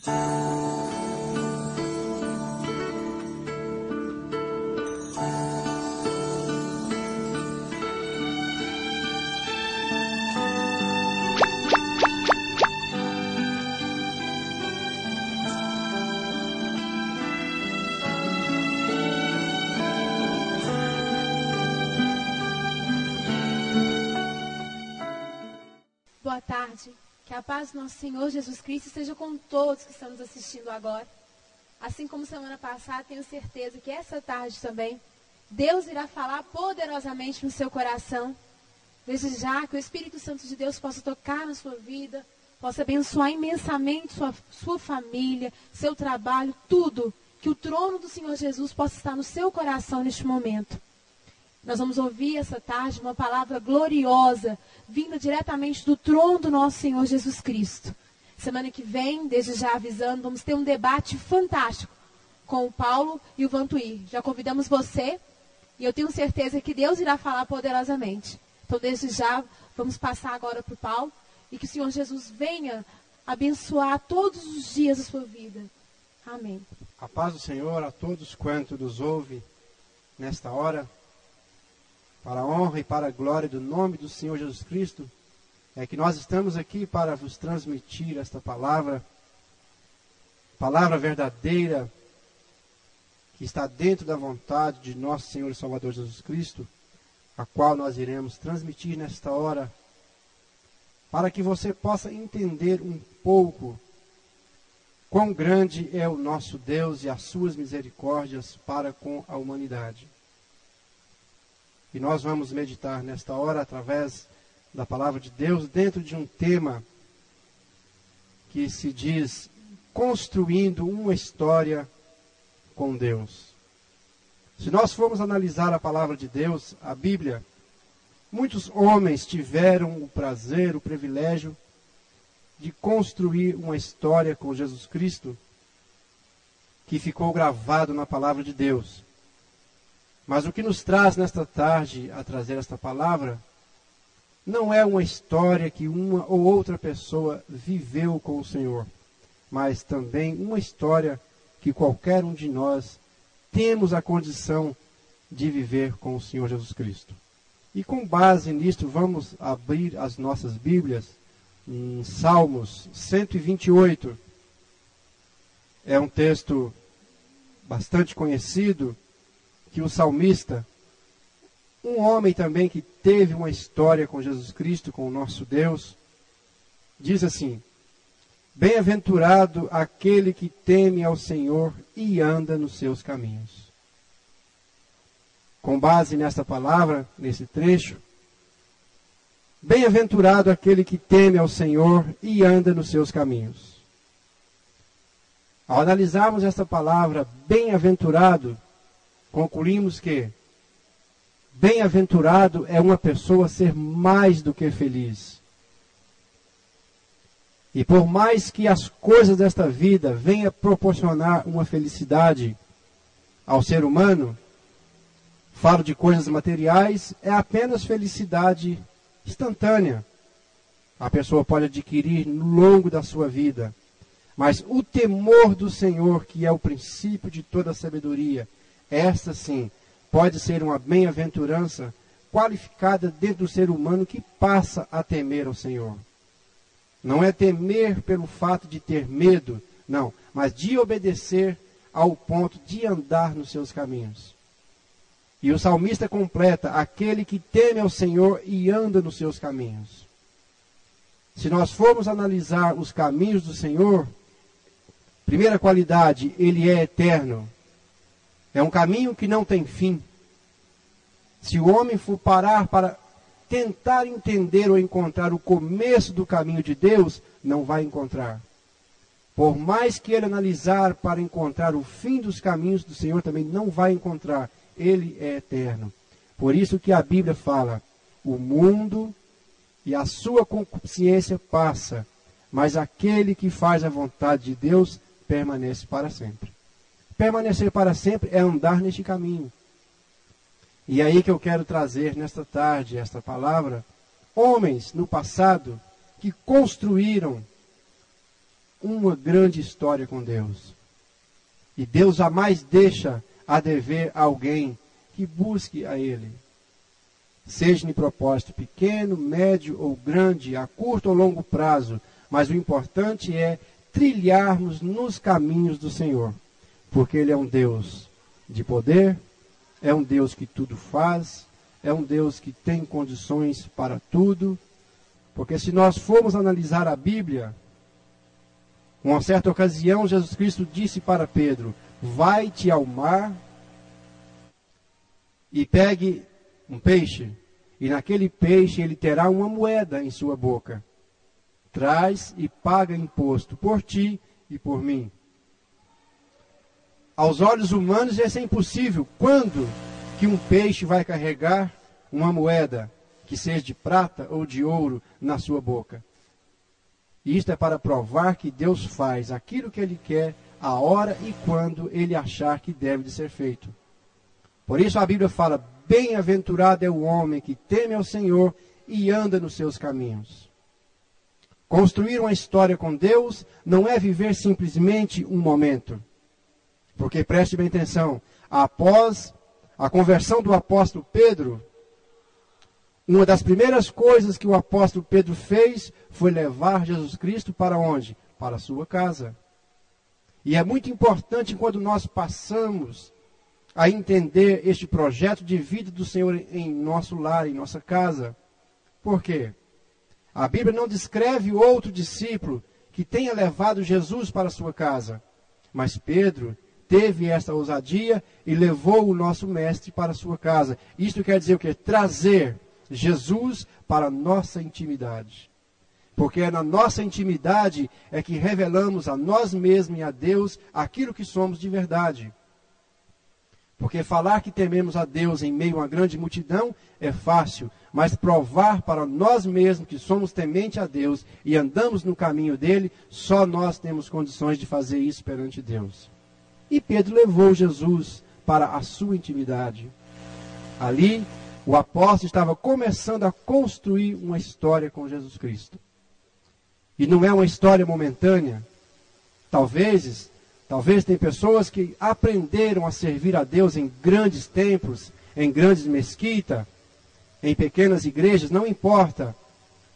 Boa tarde, que a paz do nosso Senhor Jesus Cristo esteja com todos que estão nos assistindo agora. Assim como semana passada, tenho certeza que essa tarde também, Deus irá falar poderosamente no seu coração. Desde já que o Espírito Santo de Deus possa tocar na sua vida, possa abençoar imensamente sua família, seu trabalho, tudo. Que o trono do Senhor Jesus possa estar no seu coração neste momento. Nós vamos ouvir essa tarde uma palavra gloriosa, vinda diretamente do trono do nosso Senhor Jesus Cristo. Semana que vem, desde já avisando, vamos ter um debate fantástico com o Paulo e o Vantuir. Já convidamos você e eu tenho certeza que Deus irá falar poderosamente. Então, desde já, vamos passar agora para o Paulo e que o Senhor Jesus venha abençoar todos os dias da sua vida. Amém. A paz do Senhor a todos quantos nos ouvem nesta hora. Para a honra e para a glória do nome do Senhor Jesus Cristo, é que nós estamos aqui para vos transmitir esta palavra verdadeira, que está dentro da vontade de nosso Senhor e Salvador Jesus Cristo, a qual nós iremos transmitir nesta hora, para que você possa entender um pouco quão grande é o nosso Deus e as suas misericórdias para com a humanidade. E nós vamos meditar nesta hora através da palavra de Deus dentro de um tema que se diz construindo uma história com Deus. Se nós formos analisar a palavra de Deus, a Bíblia, muitos homens tiveram o prazer, o privilégio de construir uma história com Jesus Cristo que ficou gravado na palavra de Deus. Mas o que nos traz nesta tarde a trazer esta palavra não é uma história que uma ou outra pessoa viveu com o Senhor, mas também uma história que qualquer um de nós temos a condição de viver com o Senhor Jesus Cristo. E com base nisto, vamos abrir as nossas Bíblias em Salmos 128. É um texto bastante conhecido, que o salmista, um homem também que teve uma história com Jesus Cristo, com o nosso Deus, diz assim: bem-aventurado aquele que teme ao Senhor e anda nos seus caminhos. Com base nesta palavra, nesse trecho, bem-aventurado aquele que teme ao Senhor e anda nos seus caminhos. Ao analisarmos esta palavra, bem-aventurado, concluímos que bem-aventurado é uma pessoa ser mais do que feliz. E por mais que as coisas desta vida venham proporcionar uma felicidade ao ser humano, falo de coisas materiais, é apenas felicidade instantânea. A pessoa pode adquirir no longo da sua vida. Mas o temor do Senhor, que é o princípio de toda a sabedoria, esta sim pode ser uma bem-aventurança qualificada dentro do ser humano que passa a temer ao Senhor. Não é temer pelo fato de ter medo, não, mas de obedecer ao ponto de andar nos seus caminhos. E o salmista completa: aquele que teme ao Senhor e anda nos seus caminhos. Se nós formos analisar os caminhos do Senhor, primeira qualidade, ele é eterno. É um caminho que não tem fim. Se o homem for parar para tentar entender ou encontrar o começo do caminho de Deus, não vai encontrar. Por mais que ele analisar para encontrar o fim dos caminhos do Senhor, também não vai encontrar. Ele é eterno. Por isso que a Bíblia fala: o mundo e a sua concupiscência passa, mas aquele que faz a vontade de Deus permanece para sempre. Permanecer para sempre é andar neste caminho. E é aí que eu quero trazer nesta tarde esta palavra. Homens no passado que construíram uma grande história com Deus. E Deus jamais deixa a dever alguém que busque a Ele. Seja em propósito pequeno, médio ou grande, a curto ou longo prazo, mas o importante é trilharmos nos caminhos do Senhor, porque Ele é um Deus de poder, é um Deus que tudo faz, é um Deus que tem condições para tudo, porque se nós formos analisar a Bíblia, uma certa ocasião Jesus Cristo disse para Pedro: vai-te ao mar e pegue um peixe, e naquele peixe ele terá uma moeda em sua boca. Traz e paga imposto por ti e por mim. Aos olhos humanos isso é impossível. Quando que um peixe vai carregar uma moeda, que seja de prata ou de ouro, na sua boca? E isto é para provar que Deus faz aquilo que Ele quer, a hora e quando Ele achar que deve de ser feito. Por isso a Bíblia fala: bem-aventurado é o homem que teme ao Senhor e anda nos seus caminhos. Construir uma história com Deus não é viver simplesmente um momento. Porque, preste bem atenção, após a conversão do apóstolo Pedro, uma das primeiras coisas que o apóstolo Pedro fez foi levar Jesus Cristo para onde? Para a sua casa. E é muito importante quando nós passamos a entender este projeto de vida do Senhor em nosso lar, em nossa casa. Por quê? A Bíblia não descreve outro discípulo que tenha levado Jesus para a sua casa. Mas Pedro teve esta ousadia e levou o nosso mestre para a sua casa. Isto quer dizer o quê? Trazer Jesus para a nossa intimidade. Porque é na nossa intimidade é que revelamos a nós mesmos e a Deus aquilo que somos de verdade. Porque falar que tememos a Deus em meio a uma grande multidão é fácil, mas provar para nós mesmos que somos temente a Deus e andamos no caminho dele, só nós temos condições de fazer isso perante Deus. E Pedro levou Jesus para a sua intimidade. Ali, o apóstolo estava começando a construir uma história com Jesus Cristo. E não é uma história momentânea. Talvez tem pessoas que aprenderam a servir a Deus em grandes templos, em grandes mesquitas, em pequenas igrejas, não importa.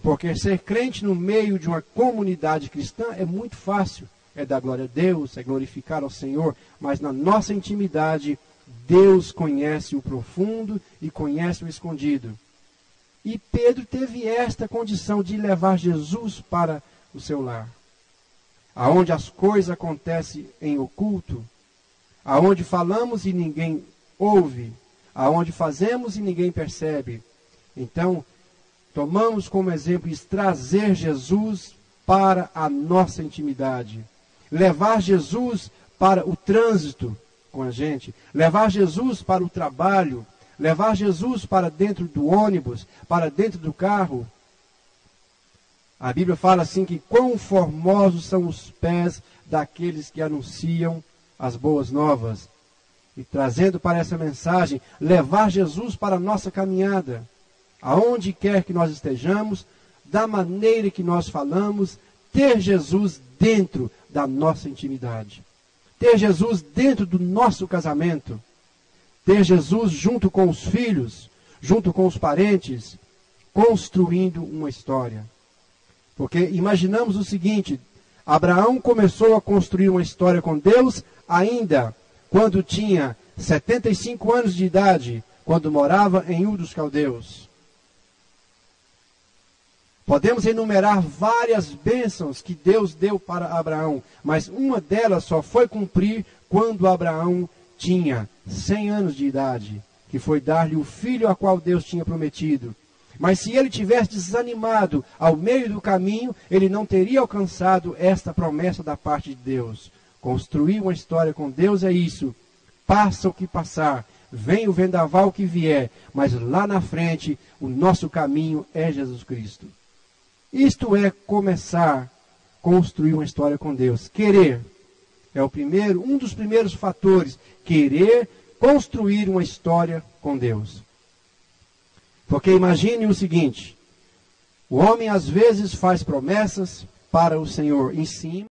Porque ser crente no meio de uma comunidade cristã é muito fácil. É dar glória a Deus, é glorificar ao Senhor, mas na nossa intimidade, Deus conhece o profundo e conhece o escondido. E Pedro teve esta condição de levar Jesus para o seu lar. Aonde as coisas acontecem em oculto, aonde falamos e ninguém ouve, aonde fazemos e ninguém percebe. Então, tomamos como exemplo trazer Jesus para a nossa intimidade. Levar Jesus para o trânsito com a gente, levar Jesus para o trabalho, levar Jesus para dentro do ônibus, para dentro do carro. A Bíblia fala assim que quão formosos são os pés daqueles que anunciam as boas novas. E trazendo para essa mensagem, levar Jesus para a nossa caminhada, aonde quer que nós estejamos, da maneira que nós falamos, ter Jesus dentro da nossa intimidade. Ter Jesus dentro do nosso casamento. Ter Jesus junto com os filhos, junto com os parentes, construindo uma história. Porque imaginamos o seguinte: Abraão começou a construir uma história com Deus ainda quando tinha 75 anos de idade, quando morava em Ur dos Caldeus. Podemos enumerar várias bênçãos que Deus deu para Abraão, mas uma delas só foi cumprir quando Abraão tinha 100 anos de idade, que foi dar-lhe o filho a qual Deus tinha prometido. Mas se ele tivesse desanimado ao meio do caminho, ele não teria alcançado esta promessa da parte de Deus. Construir uma história com Deus é isso. Passa o que passar, vem o vendaval que vier, mas lá na frente o nosso caminho é Jesus Cristo. Isto é começar a construir uma história com Deus. Querer é um dos primeiros fatores. Querer construir uma história com Deus. Porque imagine o seguinte: o homem às vezes faz promessas para o Senhor em cima.